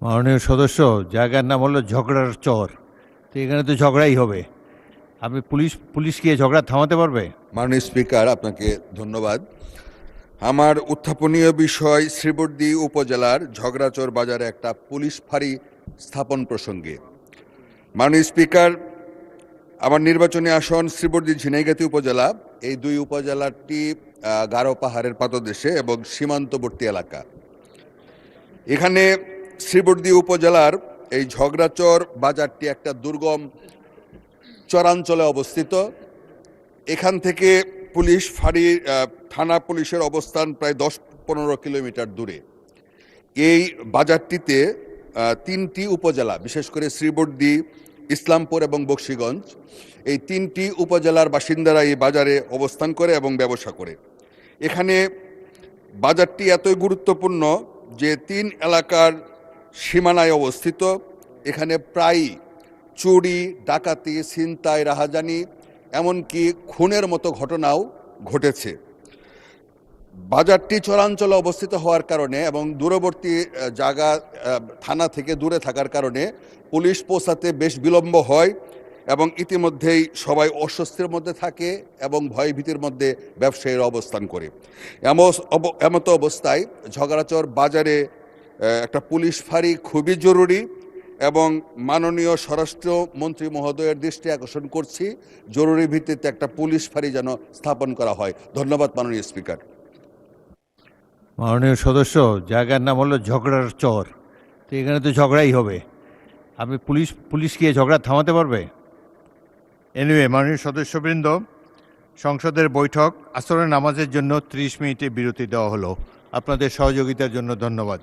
মাননীয় সদস্য, জায়গার নাম হলো ঝগড়ার চর। তো এখানে তো ঝগড়াই হবে। আপনি পুলিশ গিয়ে ঝগড়া থামাতে পারবে? মাননীয় স্পিকার, আপনাকে ধন্যবাদ। আমার উত্থাপনীয় বিষয় শ্রীবর্দী উপজেলার ঝগড়াচর বাজারে একটা পুলিশ ফাঁড়ি স্থাপন প্রসঙ্গে। মাননীয় স্পিকার, আমার নির্বাচনী আসন শ্রীবর্দী ঝিনাইগাতি উপজেলা। এই দুই উপজেলাটি গারো পাহাড়ের পাদদেশে এবং সীমান্তবর্তী এলাকা। এখানে শ্রীবর্দী উপজেলার এই ঝগড়াচর বাজারটি একটা দুর্গম চরাঞ্চলে অবস্থিত। এখান থেকে পুলিশ ফাঁড়ি থানা পুলিশের অবস্থান প্রায় 10-15 কিলোমিটার দূরে। এই বাজারটিতে তিনটি উপজেলা, বিশেষ করে শ্রীবর্দী, ইসলামপুর এবং বকশীগঞ্জ, এই তিনটি উপজেলার বাসিন্দারা এই বাজারে অবস্থান করে এবং ব্যবসা করে। এখানে বাজারটি এতই গুরুত্বপূর্ণ যে তিন এলাকার সীমানায় অবস্থিত। এখানে প্রায়ই চুরি, ডাকাতি, ছিনতাই, রাহাজানি, এমনকি খুনের মতো ঘটনাও ঘটেছে। বাজারটি চরাঞ্চলে অবস্থিত হওয়ার কারণে এবং দূরবর্তী জায়গা থানা থেকে দূরে থাকার কারণে পুলিশ পৌঁছাতে বেশ বিলম্ব হয় এবং ইতিমধ্যেই সবাই অস্বস্তির মধ্যে থাকে এবং ভয়ভীতির মধ্যে ব্যবসায়ীরা অবস্থান করে। এমতো অবস্থায় ঝগড়াচর বাজারে একটা পুলিশ ফাঁড়ি খুবই জরুরি এবং মাননীয় স্বরাষ্ট্রমন্ত্রী মহোদয়ের দৃষ্টি আকর্ষণ করছি, জরুরি ভিত্তিতে একটা পুলিশ ফাঁড়ি যেন স্থাপন করা হয়। ধন্যবাদ মাননীয় স্পিকার। মাননীয় সদস্য, জায়গার নাম হলো ঝগড়ার চর। তো এখানে তো ঝগড়াই হবে। আপনি পুলিশ গিয়ে ঝগড়া থামাতে পারবে? এনিওয়ে, মাননীয় সদস্যবৃন্দ, সংসদের বৈঠক আসরের নামাজের জন্য 30 মিনিটের বিরতি দেওয়া হলো। আপনাদের সহযোগিতার জন্য ধন্যবাদ।